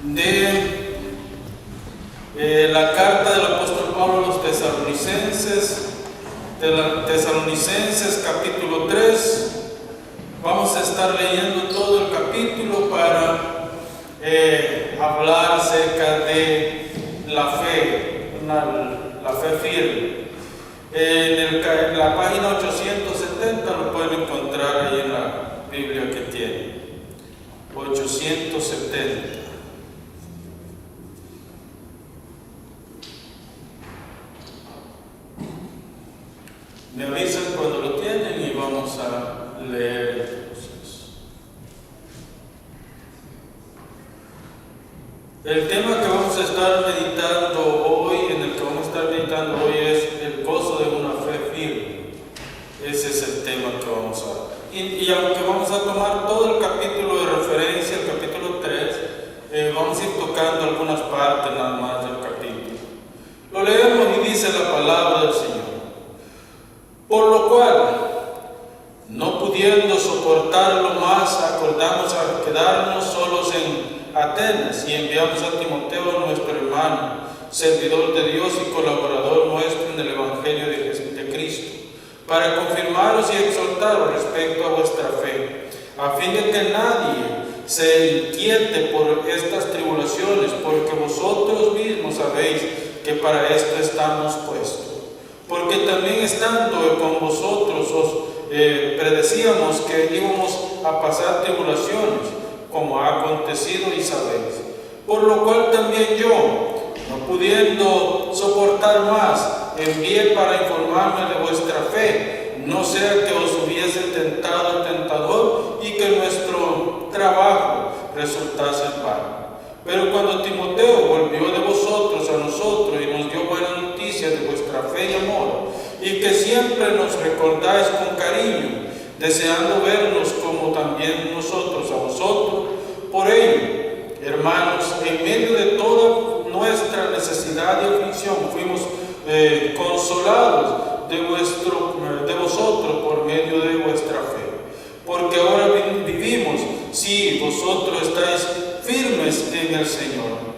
de la carta del apóstol Pablo a los Tesalonicenses, Tesalonicenses capítulo 3. Vamos a estar leyendo todo el capítulo para hablar acerca de la fe, la fe firme. En la página 870 lo pueden encontrar ahí en la Biblia que tienen. 870. Me avisan cuando lo tienen y vamos a leer entonces. El tema que vamos a estar meditando hoy, es el gozo de una fe firme. Ese es el tema que vamos a... Y aunque vamos a tomar todo el capítulo de referencia, el capítulo 3, vamos a ir tocando algunas partes nada más del capítulo. Lo leemos y dice la palabra del Señor. Por lo cual, no pudiendo soportarlo más, acordamos a quedarnos solos en Atenas y enviamos a Timoteo, nuestro hermano, servidor de Dios y colaborador nuestro en el Evangelio de Cristo, para confirmaros y exhortaros respecto a vuestra fe, a fin de que nadie se inquiete por estas tribulaciones, porque vosotros mismos sabéis que para esto estamos puestos. Porque también estando con vosotros os predecíamos que íbamos a pasar tribulaciones, como ha acontecido y sabéis. Por lo cual también yo, no pudiendo soportar más, envié para informarme de vuestra fe, no sea que os hubiese tentado el tentador y que nuestro trabajo resultase en vano. Pero cuando Timoteo volvió de vosotros a nosotros y nos dio buena noticia de vuestra fe y amor, y que siempre nos recordáis con cariño, deseando vernos como también nosotros a vosotros, por ello, hermanos, en medio de toda nuestra necesidad y aflicción, fuimos consolados de vosotros por medio de vuestra fe. Porque ahora vivimos, si vosotros estáis firmes en el Señor.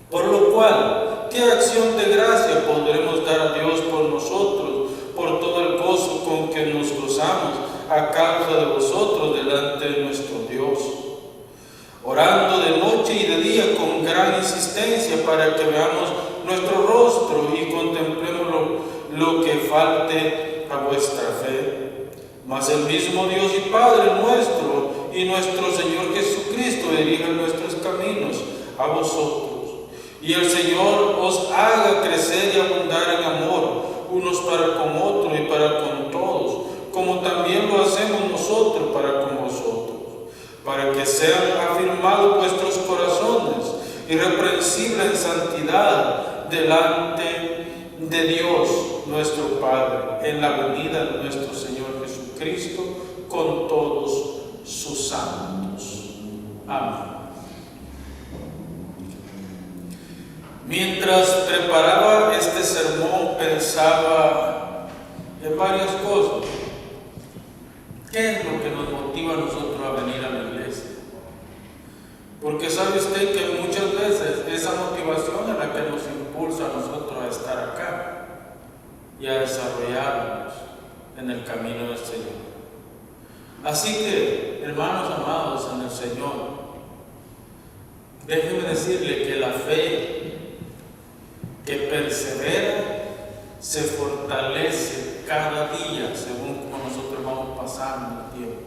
Por lo cual, ¿qué acción de gracia podremos dar a Dios por nosotros, por todo el gozo con que nos gozamos a causa de vosotros delante de nuestro Dios? Orando de noche y de día con gran insistencia para que veamos nuestro rostro y contemplemos lo que falte a vuestra fe. Mas el mismo Dios y Padre nuestro y nuestro Señor Jesucristo dirija nuestros caminos a vosotros. Y el Señor os haga crecer y abundar en amor, unos para con otros y para con todos, como también lo hacemos nosotros para con vosotros, para que sean afirmados vuestros corazones, irreprensibles en santidad, delante de Dios nuestro Padre, en la venida de nuestro Señor Jesucristo, con todos sus santos. Amén. Mientras preparaba este sermón, pensaba en varias cosas. ¿Qué es lo que nos motiva a nosotros a venir a la iglesia? Porque sabe usted que muchas veces esa motivación es la que nos impulsa a nosotros a estar acá y a desarrollarnos en el camino del Señor. Así que, hermanos amados en el Señor, déjeme decirle que la fe que persevera se fortalece cada día según como nosotros vamos pasando el tiempo.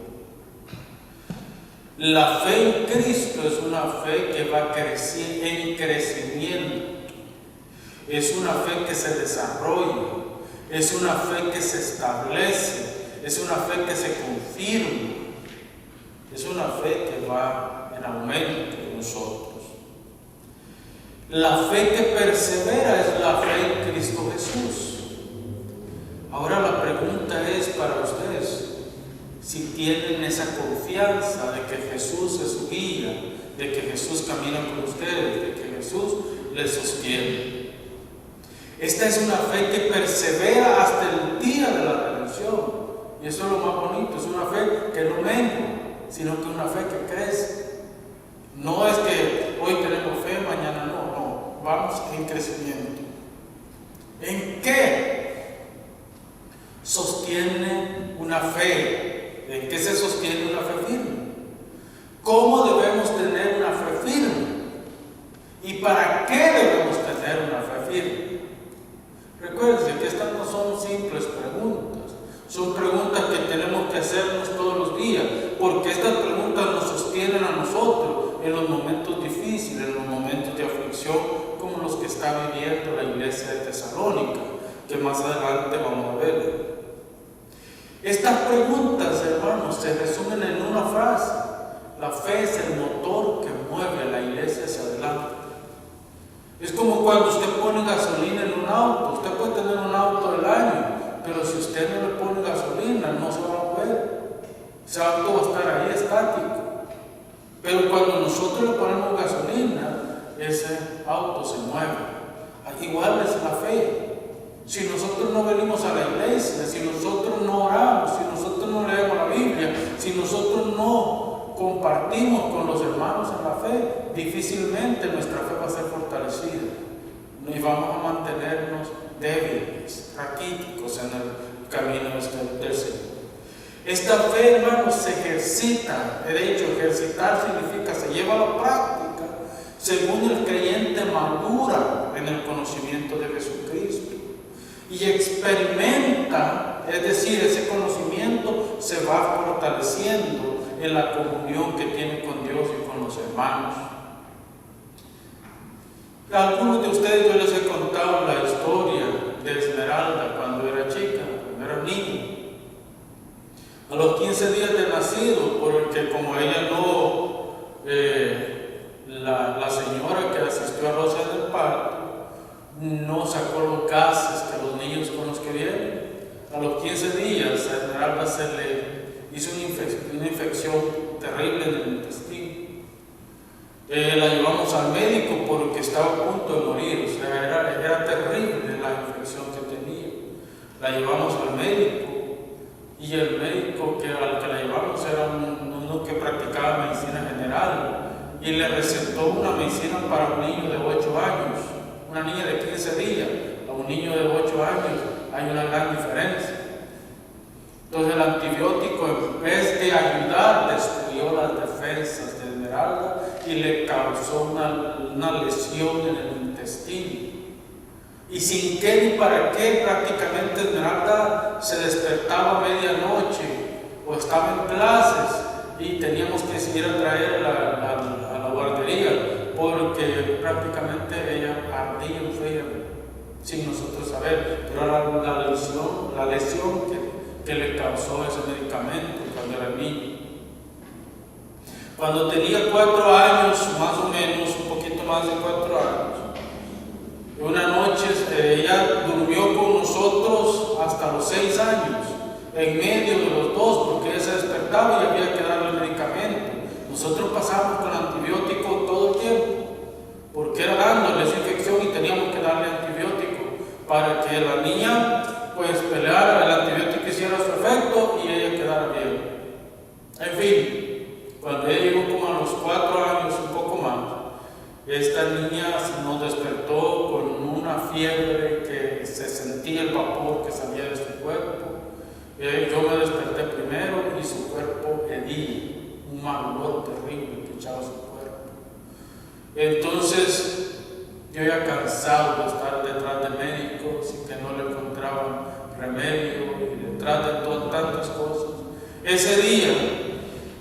La fe en Cristo es una fe que va en crecimiento, es una fe que se desarrolla, es una fe que se establece, es una fe que se confirma, es una fe que va en aumento en nosotros. La fe que persevera es la fe en Cristo Jesús. Ahora la pregunta es para ustedes, si tienen esa confianza de que Jesús es su guía, de que Jesús camina con ustedes, de que Jesús les sostiene. Esta es una fe que persevera hasta el día de la redención. Y eso es lo más bonito, es una fe que no mengua, sino que es una fe que crece. No es que hoy vamos en crecimiento. ¿En qué sostiene una fe? ¿En qué se sostiene una fe firme? ¿Cómo debemos tener una fe firme? ¿Y para qué debemos tener una fe firme? Recuerden que estas no son simples preguntas, son preguntas que tenemos que hacernos todos los días, porque estas preguntas nos sostienen a nosotros en los momentos difíciles, en los momentos de aflicción, como los que está viviendo la iglesia de Tesalónica, que más adelante vamos a ver. Estas preguntas, hermanos, se resumen en una frase: la fe es el motor que mueve a la iglesia hacia adelante. Es como cuando usted pone gasolina en un auto. Usted puede tener un auto del año, pero si usted no le pone gasolina, no se va a mover. Ese auto va a estar ahí estático. Pero cuando nosotros le ponemos gasolina, ese auto se mueve. Igual es la fe. Si nosotros no venimos a la iglesia, si nosotros no oramos, si nosotros no leemos la Biblia, si nosotros no compartimos con los hermanos en la fe, difícilmente nuestra fe va a ser fortalecida y vamos a mantenernos débiles, raquíticos en el camino del Señor. Esta fe, hermanos, se ejercita. De hecho, ejercitar significa se lleva a la práctica según el creyente madura en el conocimiento de Jesucristo y experimenta, es decir, ese conocimiento se va fortaleciendo en la comunión que tiene con Dios y con los hermanos. A algunos de ustedes yo les he contado la historia de Esmeralda cuando era chica, cuando era niña. A los 15 días de nacido, porque como ella no, la señora que asistió a Rosa en el parto, no sacó los gases que los niños con los que vienen. A los 15 días a Esmeralda se le hizo una infección terrible en el intestino. La llevamos al médico porque estaba a punto de morir, o sea, era terrible la infección que tenía. La llevamos al médico y el médico al que la llevamos era uno que practicaba medicina general y le recetó una medicina para un niño de 8 años, una niña de 15 días, a un niño de 8 años hay una gran diferencia. Entonces el antibiótico, en vez de ayudar, destruyó las defensas de Esmeralda y le causó una lesión en el intestino. Y sin qué ni para qué, prácticamente Esmeralda se despertaba a medianoche o estaba en clases y teníamos que seguir a traer a la guardería porque prácticamente ella ardía en frío sin nosotros saber. Pero era la lesión que le causó ese medicamento cuando era niño. Cuando tenía 4 años, más o menos, un poquito más de 4 años, una noche ella durmió con nosotros hasta los 6 años, en medio de los dos, porque ella se despertaba y había que darle el medicamento. Nosotros pasamos con antibiótico todo el tiempo, porque era dándole esa infección y teníamos que darle antibiótico para que la niña pues peleara, el antibiótico hiciera su efecto y ella quedara bien. En fin, cuando ella llegó como a los 4 años, un poco más, esta niña nos despertó con una fiebre que se sentía el vapor que salía de su cuerpo. Yo me desperté primero y su cuerpo hedía, un mal olor terrible que echaba su cuerpo. Entonces, yo ya cansado de estar detrás de médicos y que no le encontraban remedio y detrás de tantas cosas. Ese día,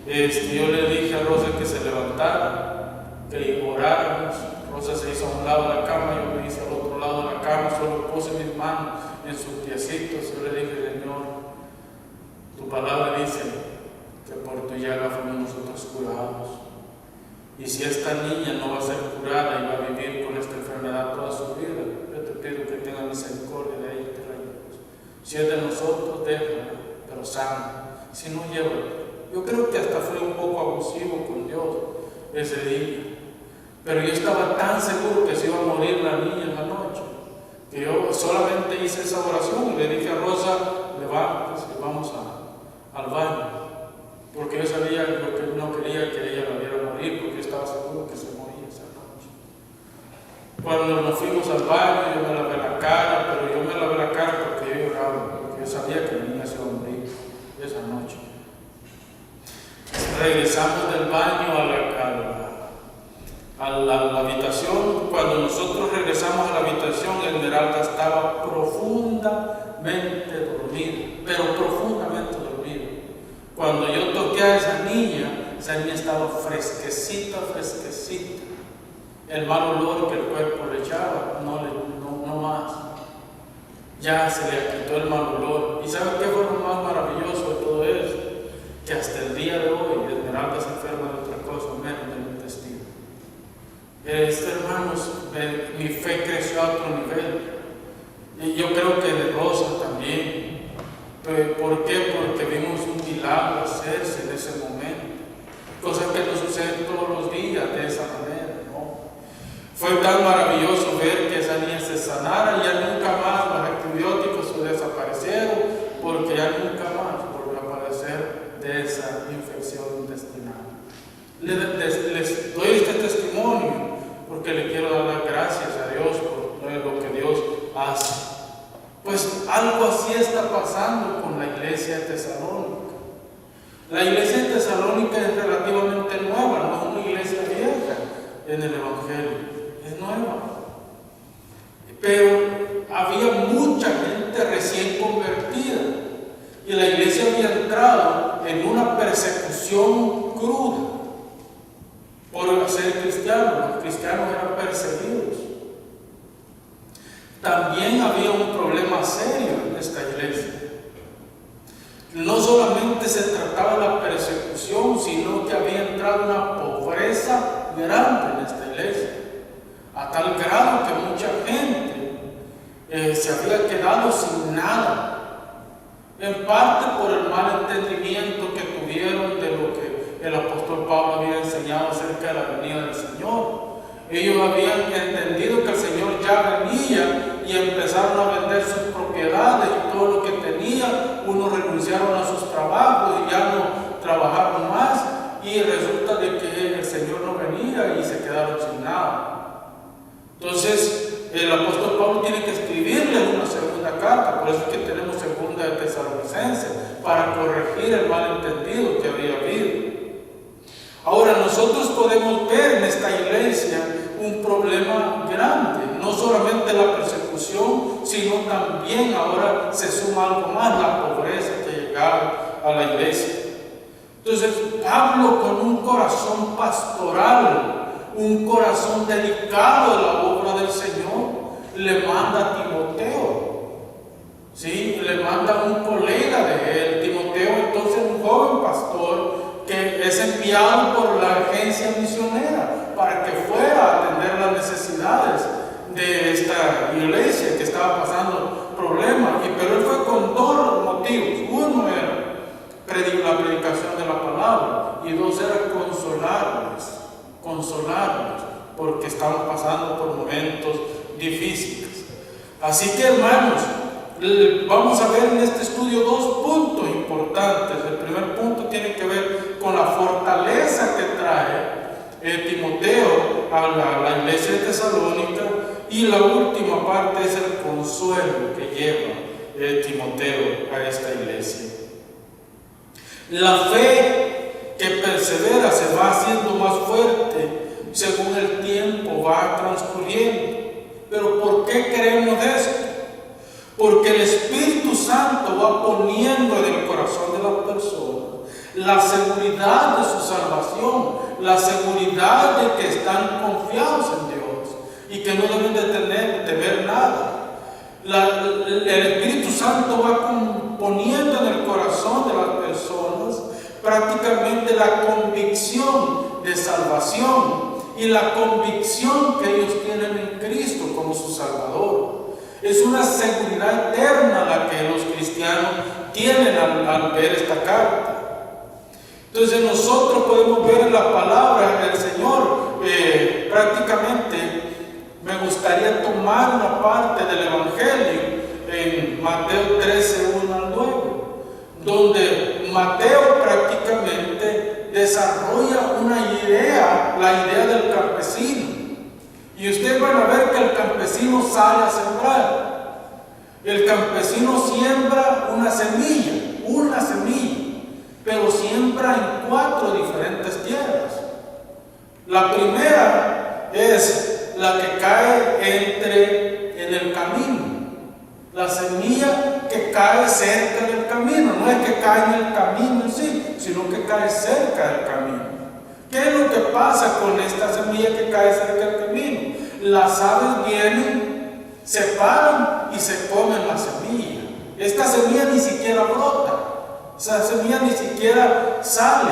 yo le dije a Rosa que se levantara, que oráramos. Rosa se hizo a un lado de la cama, yo me hice al otro lado de la cama, solo puse mis manos en sus piecitos. Yo le dije: Señor, tu palabra dice que por tu llaga fuimos nosotros curados. Y si esta niña no va a ser curada y va a vivir con esta enfermedad toda su vida, yo te pido que tenga misericordia de ella y te la lleves. Si es de nosotros, déjala, pero sana. Si no, llévala. Yo creo que hasta fue un poco abusivo con Dios ese día. Pero yo estaba tan seguro que se iba a morir la niña en la noche, que yo solamente hice esa oración y le dije a Rosa: levántate, vamos al baño. Porque yo sabía que no quería que ella la viera morir, porque yo estaba seguro que se moría esa noche. Cuando nos fuimos al baño, yo me lavé la cara, pero yo me lavé la cara porque yo lloraba, porque yo sabía que la niña se iba a morir esa noche. Regresamos del baño a la habitación. Cuando nosotros regresamos a la habitación, Esmeralda estaba profundamente dormida, pero profundamente dormida. Cuando yo toqué a esa niña estaba fresquecita. El mal olor que el cuerpo le echaba, no más. Ya se le quitó el mal olor. ¿Y sabe qué fue lo más maravilloso de todo eso? Que hasta el día de hoy Esmeralda se enferma de otra cosa, menos del intestino. Hermanos, mi fe creció a otro nivel. Y yo creo que de Rosa también. ¿Por qué? Porque vimos un milagro hacerse en ese momento. Cosas que no suceden todos los días de esa manera, ¿no? Fue tan maravilloso ver que esa niña se sanara. Ya nunca más los antibióticos desaparecieron, porque ya nunca más volvió a aparecer de esa infección intestinal. Les doy este testimonio porque le quiero dar las gracias a Dios por lo que Dios hace. Pues algo así está pasando con la iglesia de Tesalónica. La iglesia de Tesalónica es relativamente nueva, no es una iglesia vieja en el Evangelio, es nueva. Pero había mucha gente recién convertida y la iglesia había entrado en una persecución cruda por ser cristianos. Los cristianos eran perseguidos. También había un problema serio en esta iglesia. No solamente se trataba de la persecución, sino que había entrado una pobreza grande en esta iglesia, a tal grado que mucha gente se había quedado sin nada, en parte por el mal entendimiento que tuvieron de lo que el apóstol Pablo había enseñado acerca de la venida del Señor. Ellos habían entendido que el Señor ya venía y empezaron a vender sus propiedades y todo lo que tenían. Unos renunciaron a sus trabajos y ya no trabajaron más, y resulta de que el Señor no venía y se quedaron sin nada. Entonces el apóstol Pablo tiene que escribirle una segunda carta, por eso es que tenemos segunda de Tesalonicenses, para corregir el malentendido que había habido. Ahora nosotros podemos ver en esta iglesia un problema grande, no solamente la persecución, sino también ahora se suma algo más, la pobreza que llegaba a la iglesia. Entonces Pablo, con un corazón pastoral, un corazón dedicado a la obra del Señor, le manda a Timoteo, ¿sí? Le manda a un colega de él, Timoteo, entonces un joven pastor que es enviado por la agencia misionera para que fuera a atender las necesidades de esta iglesia que estaba pasando problemas. Pero él fue con dos motivos. Uno era la predicación de la palabra, y dos era consolarlos, porque estaban pasando por momentos difíciles. Así que, hermanos, vamos a ver en este estudio dos puntos importantes. El primer punto tiene que ver con la fortaleza que trae Timoteo a la iglesia de Tesalónica, y la última parte es el consuelo que lleva Timoteo a esta iglesia. La fe que persevera se va haciendo más fuerte según el tiempo va transcurriendo. ¿Pero por qué creemos esto? Porque el Espíritu Santo va poniendo en el corazón de las personas la seguridad de su salvación, la seguridad de que están confiados en Dios y que no deben de temer nada. El Espíritu Santo va poniendo en el corazón de las personas prácticamente la convicción de salvación y la convicción que ellos tienen en Cristo como su Salvador. Es una seguridad eterna la que los cristianos tienen al ver esta carta. Entonces nosotros podemos ver en la palabra del Señor, prácticamente me gustaría tomar una parte del Evangelio en Mateo 13, 1 al 9, donde Mateo prácticamente desarrolla una idea, la idea del campesino. Y ustedes van a ver que que el campesino sale a sembrar. El campesino siembra una semilla, pero siembra en 4 diferentes tierras. La primera es la que cae en el camino. La semilla que cae cerca del camino, no es que cae en el camino en sí, sino que cae cerca del camino. ¿Qué es lo que pasa con esta semilla que cae cerca del camino? Las aves vienen, se paran y se comen la semilla. Esta semilla ni siquiera brota, esa semilla ni siquiera sale,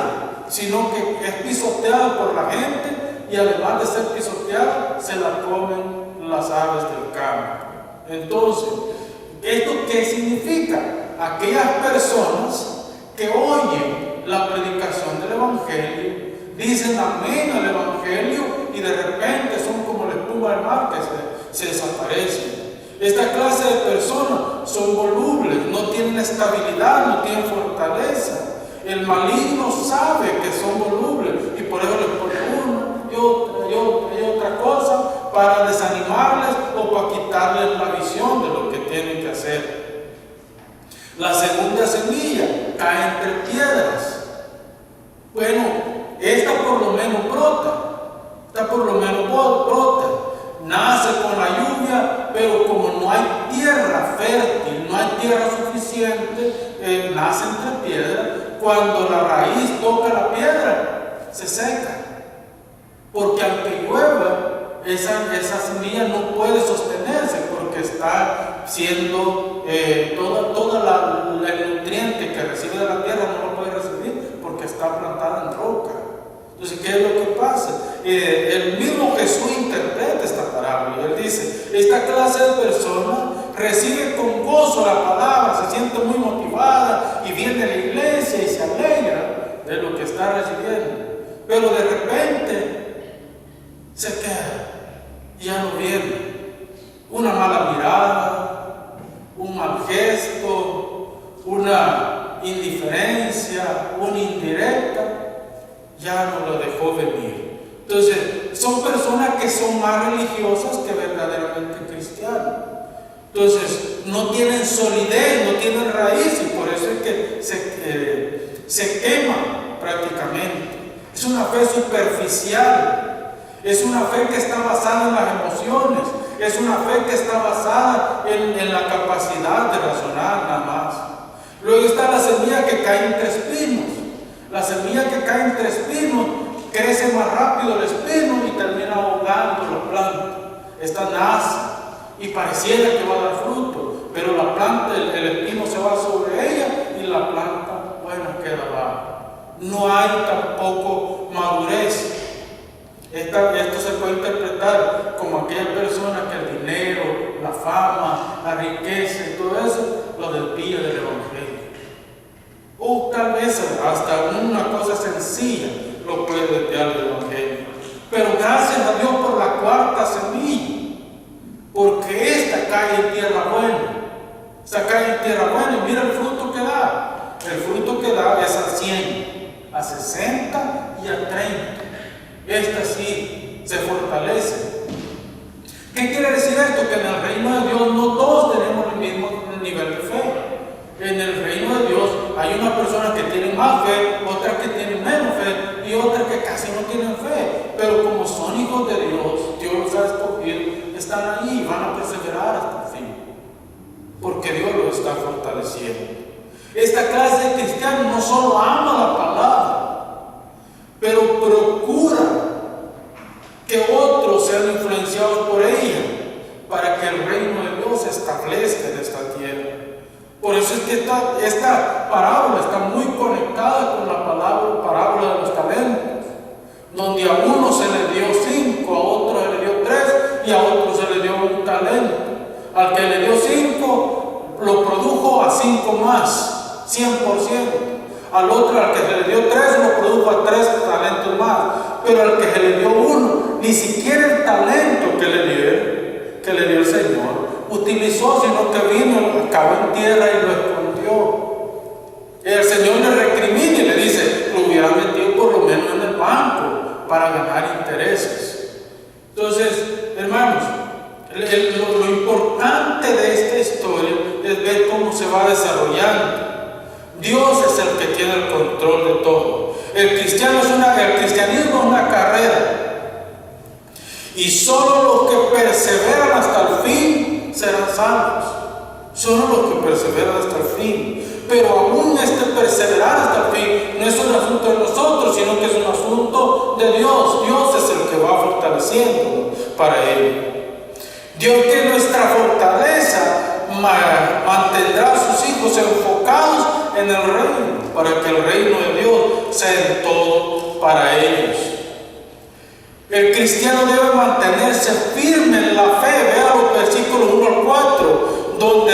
sino que es pisoteada por la gente y además de ser pisoteada, se la comen las aves del campo. Entonces, ¿esto qué significa? Aquellas personas que oyen la predicación del Evangelio, dicen amén al Evangelio y de repente son como la espuma del mar que se desaparecen. Esta clase de personas son volubles, no tienen estabilidad, no tienen fortaleza. El maligno sabe que son volubles y por eso les pone una y otra cosa para desanimarles o para quitarles la visión de lo que tienen que hacer. La segunda semilla cae entre piedras. Bueno, esta por lo menos brota, nace con la lluvia, pero como no hay tierra fértil, no hay tierra suficiente, nace entre piedras. Cuando la raíz toca la piedra, se seca, porque aunque llueva, esa semilla no puede sostenerse, porque está siendo toda el nutriente que recibe de la tierra no lo puede recibir, porque está plantada en roca. Entonces, ¿qué es lo que pasa? El mismo Jesús interpreta esta parábola. Él dice, esta clase de personas recibe con gozo la palabra, se siente muy motivada y viene a la iglesia y se alegra de lo que está recibiendo. Pero de repente se queda y ya no viene. Una mala mirada, un mal gesto, una indiferencia, una indirecta, ya no lo dejó venir. Entonces, son personas que son más religiosas que verdaderamente cristianas. Entonces, no tienen solidez, no tienen raíz y por eso es que se queman prácticamente. Es una fe superficial, es una fe que está basada en las emociones, es una fe que está basada en la capacidad de razonar nada más. Luego está la semilla que cae entre espinos. La semilla que cae entre espinos crece más rápido el espino y termina ahogando la planta. Esta nace y pareciera que va a dar fruto, pero la planta, el espino se va sobre ella y la planta, bueno, queda abajo. No hay tampoco madurez. Esto se puede interpretar como aquella persona que el dinero, la fama, la riqueza y todo eso lo desvía del Evangelio. O tal vez hasta una cosa sencilla lo puede desviar del Evangelio. Pero gracias a Dios por la cuarta semilla, porque esta cae en tierra buena. Esta cae en tierra buena y mira el fruto que da. El fruto que da es a 100, a 60 y a 30. Esta sí se fortalece. ¿Qué quiere decir esto? Que en el reino de Dios no todos tenemos el mismo nivel de fe. En el reino de Dios hay una persona que tiene más fe, otra que tiene menos fe y otra que casi no tienen fe. Pero como son hijos de Dios, Dios los ha escogido, están ahí y van a perseverar hasta el fin, porque Dios los está fortaleciendo. Esta clase de cristianos no solo ama la palabra, pero procura que otros sean influenciados por ella para que el reino de Dios se establezca en esta tierra. Por eso es que esta parábola está muy conectada con la parábola de los talentos, donde a uno se le dio 5, a otro se le dio 3 y a otro se le dio un talento. Al que le dio 5 lo produjo a 5 más, 100%. Al otro, al que se le dio 3, lo produjo a 3 talentos más. Pero al que se le dio 1, ni siquiera el talento que le dio el Señor utilizó, sino que vino, cavó en tierra y lo escondió. El Señor le recrimina y le dice, lo hubiera metido por lo menos en el banco para ganar intereses. Entonces, hermanos, Lo importante de esta historia es ver cómo se va desarrollando. Dios es el que tiene el control de todo. El cristianismo es una carrera. Y solo los que perseveran hasta el fin serán salvos. Solo los que perseveran hasta el fin. Pero aún perseverar hasta el fin no es un asunto de nosotros, sino que es un asunto de Dios. Dios es el que va fortaleciendo para ello. Dios, que es nuestra fortaleza, mantendrá a sus hijos enfocados en el reino, para que el reino de Dios sea en todo para ellos. El cristiano debe mantenerse firme en la fe. Vea los versículos 1 al 4, donde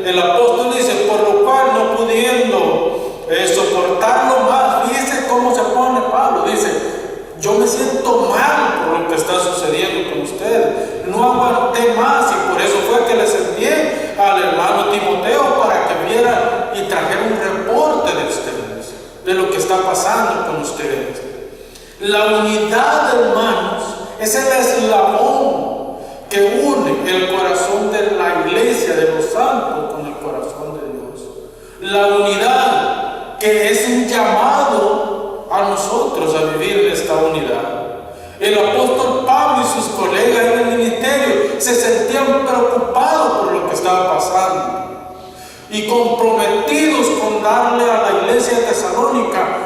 el apóstol dice: por lo cual, no pudiendo soportarlo más. Fíjese cómo se pone Pablo. Dice: yo me siento mal por lo que está sucediendo con ustedes. No aguanté más, y por eso fue que les envié al hermano Timoteo para que viera y trajera un reporte de ustedes, de lo que está pasando con ustedes. La unidad, hermanos, es el eslabón que une el corazón de la iglesia de los santos con el corazón de Dios. La unidad, que es un llamado a nosotros a vivir en esta unidad. El apóstol Pablo y sus colegas en el ministerio se sentían preocupados por lo que estaba pasando y comprometidos con darle a la iglesia de Tesalónica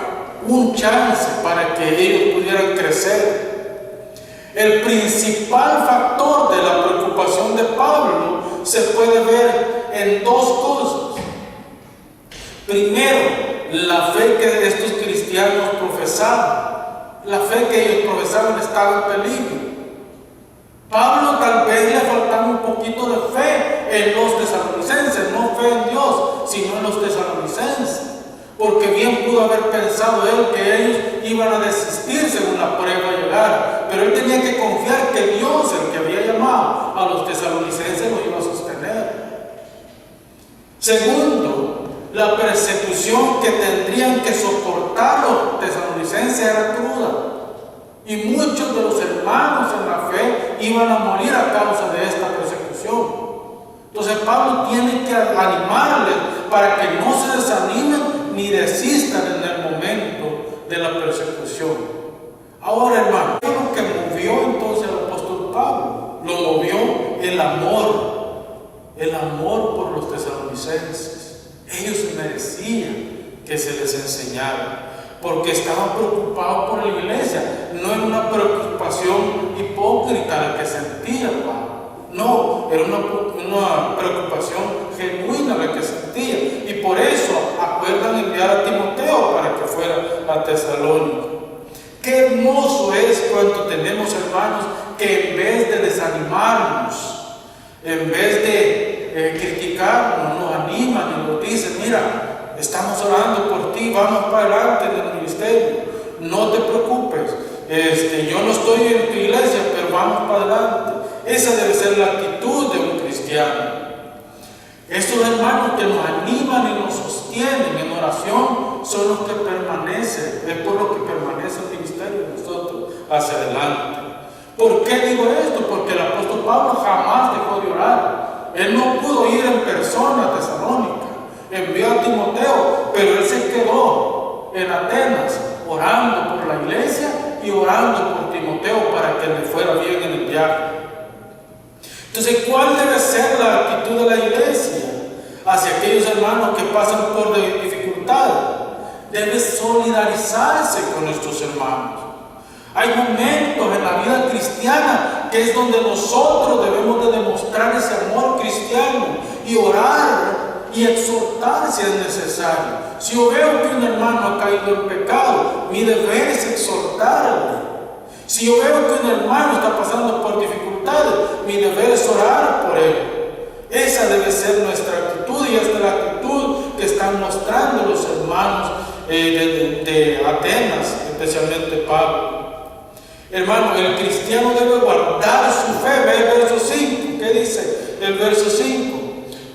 un chance para que ellos pudieran crecer. El principal factor de la preocupación de Pablo se puede ver en dos cosas. Primero, la fe que estos cristianos profesaban. La fe que ellos profesaban estaba en peligro. Pablo tal vez le faltaba un poquito de fe en los tesalonicenses, no fe en Dios, sino en los tesalonicenses. Porque bien pudo haber pensado él que ellos iban a desistir según la prueba llegara. Pero él tenía que confiar que Dios, el que había llamado a los tesalonicenses, lo iba a sostener. Segundo, la persecución que tendrían que soportar los tesalonicenses era cruda. Y muchos de los hermanos en la fe iban a morir a causa de esta persecución. Entonces Pablo tiene que animarles para que no se desanimen ni desistan en el momento de la persecución. Ahora, hermano, ¿qué es lo que movió entonces al apóstol Pablo? Lo movió el amor por los tesalonicenses. Ellos merecían que se les enseñara, porque estaban preocupados por la iglesia. No era una preocupación hipócrita la que sentía Pablo. No, era una preocupación genuina la que sentía. Y por eso acuerdan enviar a Timoteo para que fuera a Tesalónica. Qué hermoso es cuando tenemos hermanos que en vez de desanimarnos, en vez de criticarnos, nos animan y nos dicen: mira, estamos orando por ti, vamos para adelante en el ministerio, no te preocupes, yo no estoy en tu iglesia, pero vamos para adelante. Esa debe ser la actitud de un cristiano. Estos hermanos que nos animan y nos sostienen en oración son los que permanecen, es por lo que permanece el ministerio de nosotros hacia adelante. ¿Por qué digo esto? Porque el apóstol Pablo jamás dejó de orar. Él no pudo ir en persona a Tesalónica, envió a Timoteo, pero él se quedó en Atenas orando por la iglesia y orando por Timoteo para que le fuera bien en el viaje. Entonces, ¿cuál debe ser la actitud de la iglesia hacia aquellos hermanos que pasan por dificultades? Debe solidarizarse con nuestros hermanos. Hay momentos en la vida cristiana que es donde nosotros debemos de demostrar ese amor cristiano y orar y exhortar si es necesario. Si yo veo que un hermano ha caído en pecado, mi deber es exhortarle. Si yo veo que un hermano está pasando por dificultades, mi deber es orar por él. Esa debe ser nuestra actitud, y esta es la actitud que están mostrando los hermanos de Atenas, especialmente Pablo. Hermano, el cristiano debe guardar su fe. Ve el verso 5. ¿Qué dice el verso 5?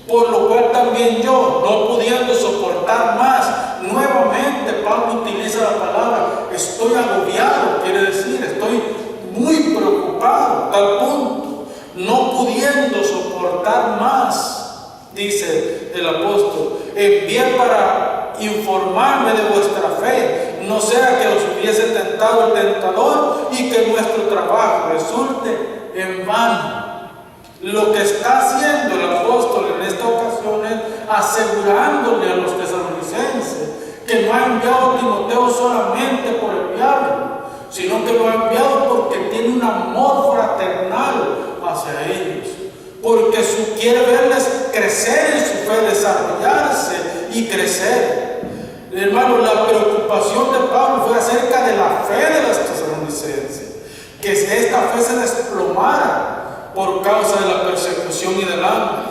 Por lo cual también yo, no pudiendo soportar más, nuevamente Pablo utiliza la palabra estoy agobiado, quiere decir estoy muy preocupado, tal punto, no pudiendo pudiendo soportar más, dice el apóstol, envié para informarme de vuestra fe, no sea que os hubiese tentado el tentador y que nuestro trabajo resulte en vano. Lo que está haciendo el apóstol en esta ocasión es asegurándole a los tesalonicenses que no ha enviado a Timoteo solamente por enviarlo, sino que lo ha enviado porque tiene un amor fraternal hacia ellos, porque quiere verles crecer en su fe, desarrollarse y crecer. Hermano, la preocupación de Pablo fue acerca de la fe de los tesalonicenses, que esta fe se desplomara por causa de la persecución y del hambre,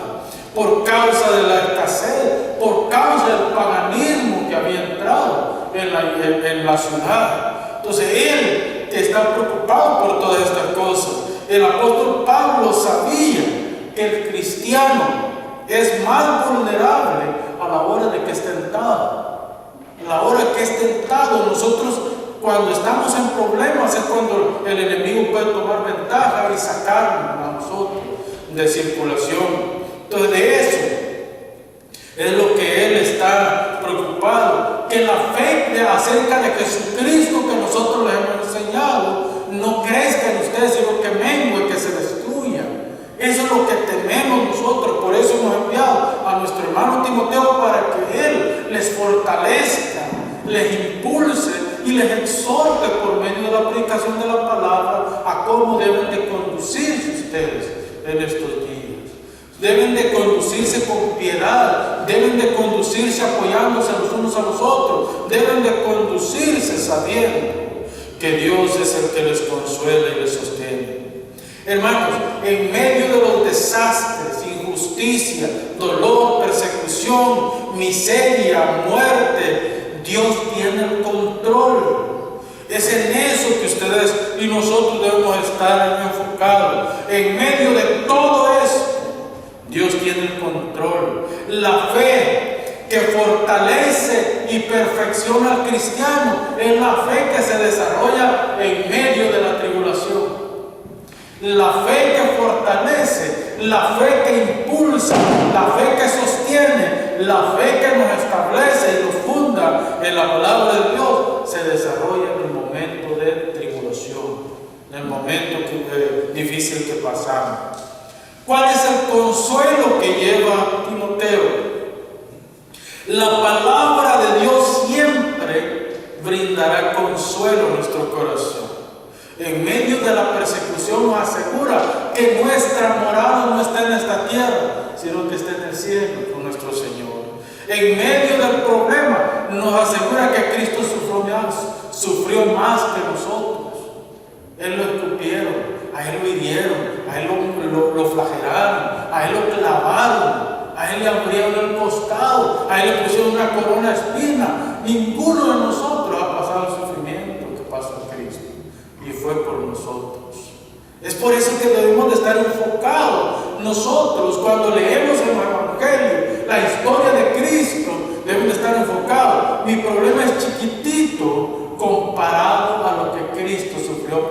por causa de la escasez, por causa del paganismo que había entrado en la ciudad. Entonces él está preocupado por todas estas cosas. El apóstol Pablo sabía que el cristiano es más vulnerable a la hora de que es tentado. A la hora que es tentado, nosotros cuando estamos en problemas es cuando el enemigo puede tomar ventaja y sacarnos a nosotros de circulación. Entonces de eso es lo que él está preocupado, que la fe acerca de Jesucristo que nosotros les hemos enseñado no crezca en ustedes, sino que mengue, que se destruya. Eso es lo que tememos nosotros. Por eso hemos enviado a nuestro hermano Timoteo para que él les fortalezca, les impulse y les exhorte por medio de la predicación de la palabra a cómo deben de conducirse ustedes en estos días. Deben de conducirse con piedad, deben de conducirse apoyándose los unos a los otros, deben de conducirse sabiendo que Dios es el que les consuela y les sostiene. Hermanos, en medio de los desastres, injusticia, dolor, persecución, miseria, muerte, Dios tiene el control. Es en eso que ustedes y nosotros debemos estar enfocados. En medio de todo eso, Dios tiene el control. La fe que fortalece y perfecciona al cristiano es la fe que se desarrolla en medio de la tribulación. La fe que fortalece, la fe que impulsa, la fe que sostiene, la fe que nos establece y nos funda en la palabra de Dios se desarrolla en el momento de tribulación, en el momento difícil que pasamos. ¿Cuál es el consuelo que lleva Timoteo? La palabra de Dios siempre brindará consuelo a nuestro corazón. En medio de la persecución nos asegura que nuestra morada no está en esta tierra, sino que está en el cielo con nuestro Señor. En medio del problema nos asegura que Cristo sufrió más que nosotros. Él lo escupieron, a Él lo hirieron, a Él lo flagelaron, a Él lo clavaron, a Él le abrieron el costado, a Él le pusieron una corona de espina. Ninguno de nosotros ha pasado el sufrimiento que pasó a Cristo, y fue por nosotros. Es por eso que debemos de estar enfocados. Nosotros, cuando leemos el Evangelio, la historia de Cristo, debemos de estar enfocados. Mi problema es chiquitito comparado a lo que Cristo sufrió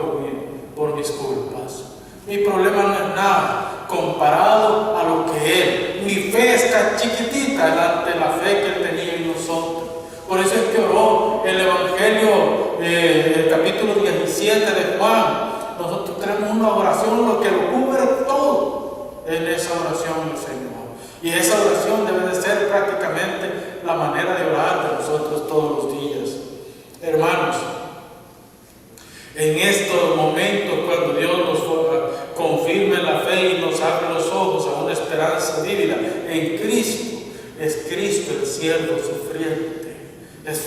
por mis culpas. Mi problema no es nada comparado a lo que Él. Mi fe está chiquitita delante de la fe que Él tenía en nosotros. Por eso es que oró el Evangelio, el capítulo 17 de Juan. Nosotros tenemos una oración lo que lo cubre todo en esa oración del Señor. Y esa oración debe de ser prácticamente la manera de orar de nosotros todos los días. Hermanos, en estos momentos cuando Dios nos confirme la fe y nos abre los ojos a una esperanza vívida en Cristo, es Cristo el siervo sufriente,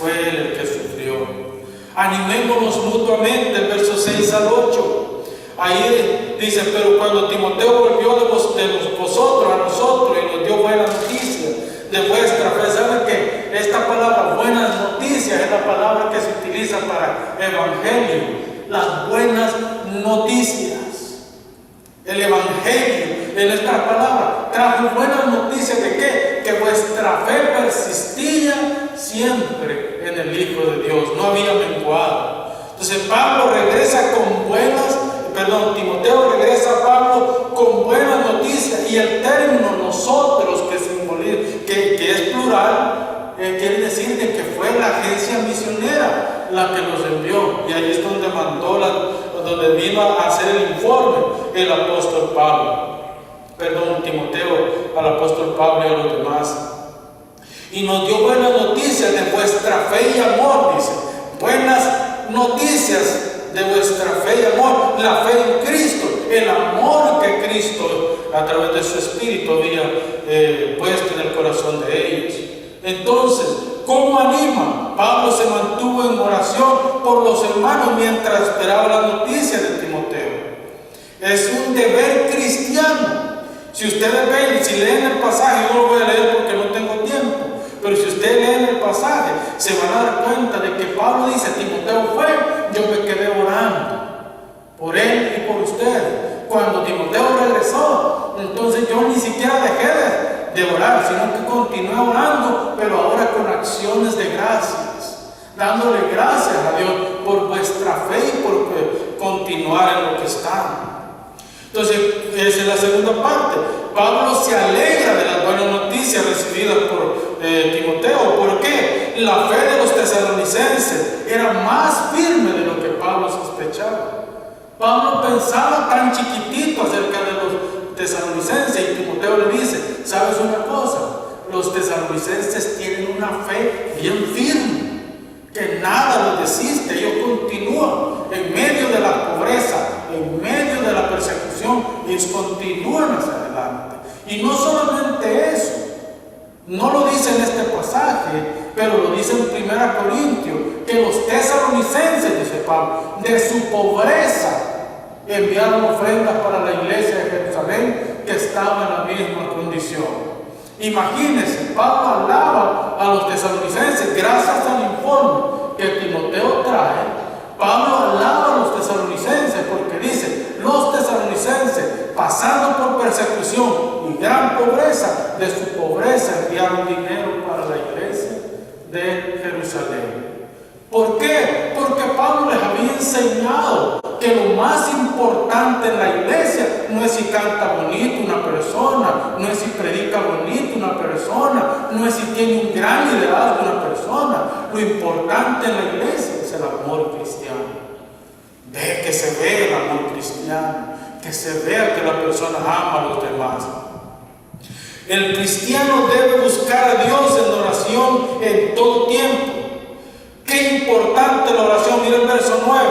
fue Él el que sufrió. Animémonos mutuamente, el verso 6 al 8. Ahí dice: pero cuando Timoteo volvió de vosotros a nosotros y nos dio buena noticia de vuestra fe. ¿Saben que esta palabra buenas noticias es la palabra que se utiliza para evangelio? Las buenas noticias. El evangelio en esta palabra trajo buenas noticias de qué? Que vuestra fe persistía siempre en el Hijo de Dios, no había menguado. Entonces Timoteo regresa a Pablo con buenas noticias nosotros, que simboliza, que es plural, quiere decir de que fue la agencia misionera la que los envió, y ahí es donde mandó, donde vino a hacer el informe el apóstol Pablo, Timoteo, al apóstol Pablo y a los demás. Y nos dio buenas noticias de vuestra fe y amor, dice, buenas noticias de vuestra fe y amor, la fe en Cristo, el amor que Cristo a través de su Espíritu había puesto en el corazón de ellos. Entonces, ¿cómo anima? Pablo se mantuvo en oración por los hermanos mientras esperaba la noticia de Timoteo. Es un deber cristiano. Si ustedes ven, si leen el pasaje, yo lo voy a leer porque no tengo tiempo, pero si ustedes leen el pasaje, se van a dar cuenta de que Pablo dice: Timoteo fue, yo me quedé orando por él y por usted. Cuando Timoteo regresó, entonces yo ni siquiera dejé de orar, sino que continué orando, pero ahora con acciones de gracias, dándole gracias a Dios por vuestra fe y por continuar en lo que están. Entonces, esa es la segunda parte. Pablo se alegra de las buenas noticias recibidas por Timoteo. ¿Por qué? La fe de los tesalonicenses era más firme de lo que Pablo sospechaba. Pablo pensaba tan chiquitito acerca de los tesalonicenses, y Timoteo le dice: ¿sabes una cosa? Los tesalonicenses tienen una fe bien firme, que nada los desiste. Ellos continúan en medio de la pobreza, en medio de la persecución, ellos continúan hacia adelante. Y no solamente eso, no lo dice en este pasaje, pero lo dice en 1 Corintios, que los tesalonicenses, dice Pablo, de su pobreza enviaron ofrendas para la iglesia de Jerusalén, que estaba en la misma condición. Imagínense, Pablo alaba a los tesalonicenses gracias al informe que Timoteo trae. Pablo alaba a los tesalonicenses porque dice: los tesalonicenses, pasando por persecución y gran pobreza, de su pobreza enviaron dinero para la iglesia de Jerusalén. ¿Por qué? Porque Pablo les había enseñado que lo más importante en la iglesia no es si canta bonito una persona, no es si predica bonito una persona, no es si tiene un gran liderazgo una persona. Lo importante en la iglesia es el amor cristiano. De que se vea el amor cristiano, que se vea que la persona ama a los demás. El cristiano debe buscar a Dios en oración en todo tiempo. Qué importante la oración. Mira el verso 9.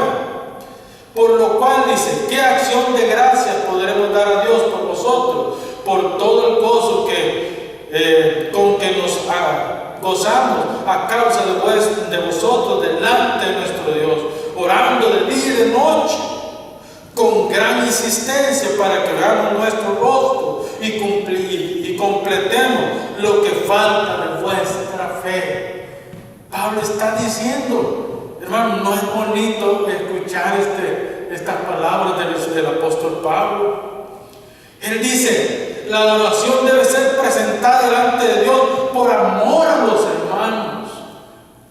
Por lo cual dice: ¿qué acción de gracias podremos dar a Dios por vosotros? Por todo el gozo con que nos gozamos a causa de vosotros delante de nuestro Dios, orando de día y de noche, con gran insistencia, para que veamos nuestro rostro y completemos lo que falta de vuestra fe. Pablo está diciendo, hermano, no es bonito escuchar estas palabras del apóstol Pablo. Él dice: la adoración debe ser presentada delante de Dios por amor a los hermanos,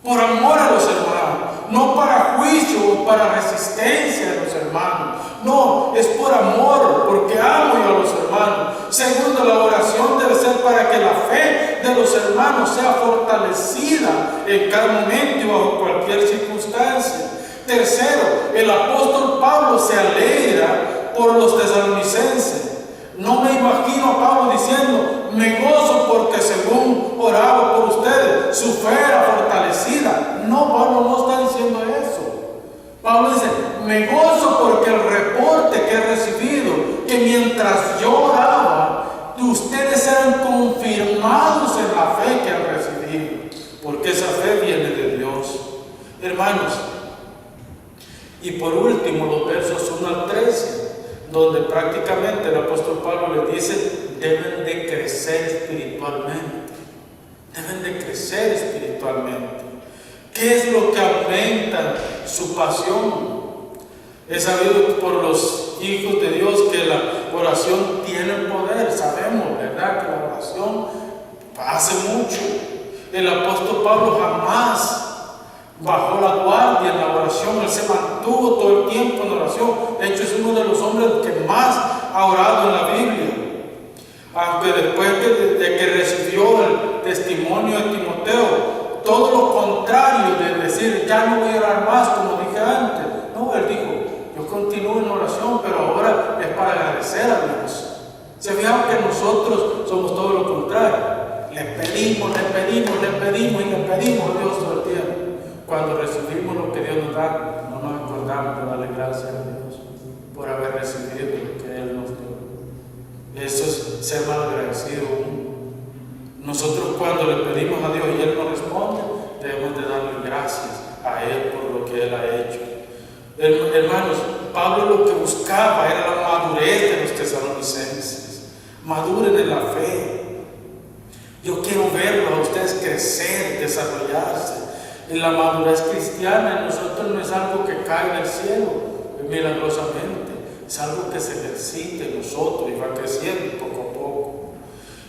por amor a los hermanos, no para juicio o para resistencia de los hermanos. No, es por amor, porque amo yo a los hermanos. Segundo, la oración debe ser para que la fe de los hermanos sea fortalecida en cada momento y bajo cualquier circunstancia. Tercero, el apóstol Pablo se alegra por los tesalonicenses. No me imagino a Pablo diciendo: me gozo porque según oraba por ustedes, su fe era fortalecida. No, Pablo no está diciendo eso. Pablo dice: me gozo porque el reporte que he recibido, que mientras yo oraba, ustedes eran confirmados en la fe que han recibido, porque esa fe viene de Dios. Hermanos, y por último los versos 1 al 13, donde prácticamente el apóstol Pablo les dice: deben de crecer espiritualmente. Deben de crecer espiritualmente. ¿Qué es lo que aumenta su pasión? Es sabido por los hijos de Dios que la oración tiene poder. Sabemos, ¿verdad?, que la oración hace mucho. El apóstol Pablo jamás bajó la guardia en la oración. Él se mantuvo todo el tiempo en oración. De hecho, es uno de los hombres que más ha orado en la Biblia. Aunque después que testimonio de Timoteo, todo lo contrario de decir, ya no voy a orar más como dije antes. No, él dijo, yo continúo en oración, pero ahora es para agradecer a Dios. Se fijan que nosotros somos todo lo contrario. Le pedimos y le pedimos a Dios todo el tiempo. Cuando recibimos lo que Dios nos da, no nos acordamos de darle gracias a Dios por haber recibido lo que Él nos dio. Eso es ser mal agradecido. Nosotros cuando le pedimos a Dios y Él nos responde, debemos de darle gracias a Él por lo que Él ha hecho. Hermanos, Pablo lo que buscaba era la madurez de los tesalonicenses. Maduren en la fe. Yo quiero verlos a ustedes crecer, desarrollarse. En la madurez cristiana en nosotros no es algo que cae del cielo milagrosamente. Es algo que se ejercita en nosotros y va creciendo poco a poco.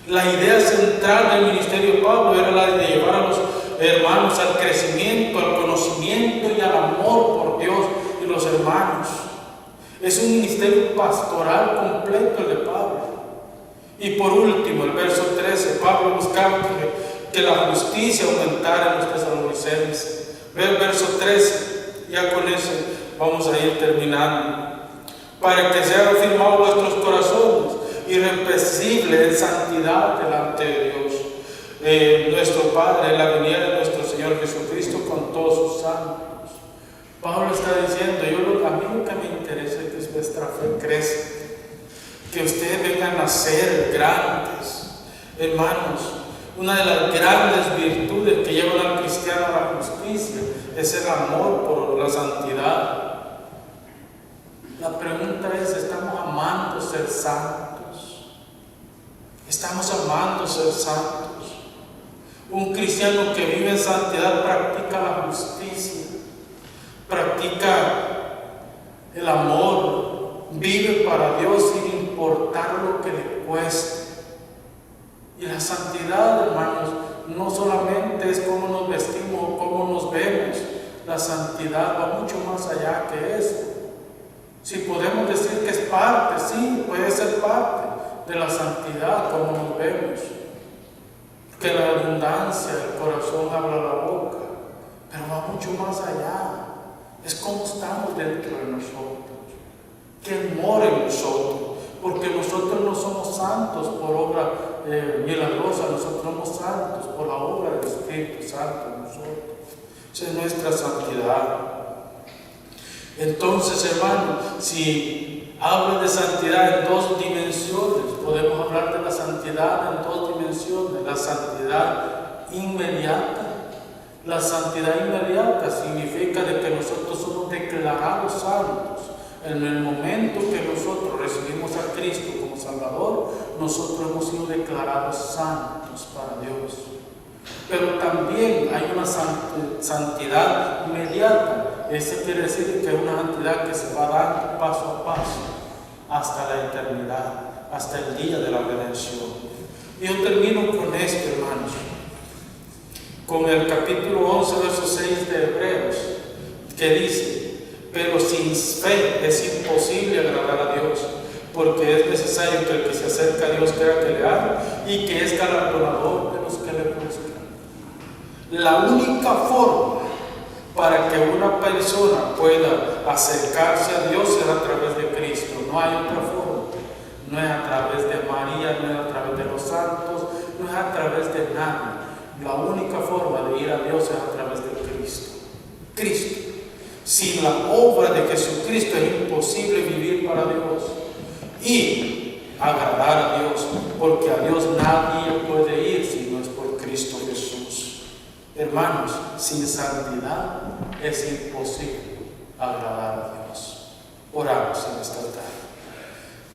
La idea central del ministerio de Pablo era la de llevar a los hermanos al crecimiento, al conocimiento y al amor por Dios y los hermanos. Es un ministerio pastoral completo el de Pablo. Y por último, el verso 13, Pablo buscaba que la justicia aumentara en los tesalonicenses. Ve el verso 13, ya con eso vamos a ir terminando. Para que sean afirmados vuestros corazones, irreprensibles en santidad delante de Dios, nuestro Padre, en la venida de nuestro Señor Jesucristo con todos sus santos. Pablo está diciendo, a mí lo que me interesa es que vuestra fe crezca. Que ustedes vengan a ser grandes, hermanos. Una de las grandes virtudes que llevan al cristiano a la justicia es el amor por la santidad. La pregunta es, ¿estamos amando ser santos? ¿Estamos amando ser santos? Un cristiano que vive en santidad practica la justicia, practica el amor, vive para Dios sin importar lo que le cueste. Y la santidad, hermanos, no solamente es cómo nos vestimos, cómo nos vemos. La santidad va mucho más allá que eso. Si podemos decir que es parte, sí, puede ser parte de la santidad, cómo nos vemos. Que la abundancia del corazón habla la boca, pero va mucho más allá. Es cómo estamos dentro de nosotros. Que mora en nosotros, porque nosotros no somos santos por obra milagrosa, nosotros somos santos por la obra del Espíritu Santo en nosotros. Esa es nuestra santidad. Entonces, hermano, si hablo de santidad en dos dimensiones, podemos hablar de la santidad en dos dimensiones. La santidad inmediata. La santidad inmediata significa de que nosotros somos declarados santos. En el momento que nosotros recibimos a Cristo como Salvador, nosotros hemos sido declarados santos para Dios. Pero también hay una santidad inmediata. Eso quiere decir que es una santidad que se va dando paso a paso hasta la eternidad, hasta el día de la redención. Y yo termino con esto, hermanos, con el capítulo 11, verso 6 de Hebreos, que dice: pero sin fe es imposible agradar a Dios, porque es necesario que el que se acerca a Dios crea que le ama y que es galardonador de los que le buscan. La única forma para que una persona pueda acercarse a Dios es a través de Cristo. No hay otra forma. No es a través de María, no es a través de los santos, no es a través de nadie. La única forma de ir a Dios es a través de Cristo. Cristo. Sin la obra de Jesucristo es imposible vivir para Dios y agradar a Dios, porque a Dios nadie puede ir si no es por Cristo Jesús. Hermanos, sin santidad es imposible agradar a Dios. Oramos en esta tarde.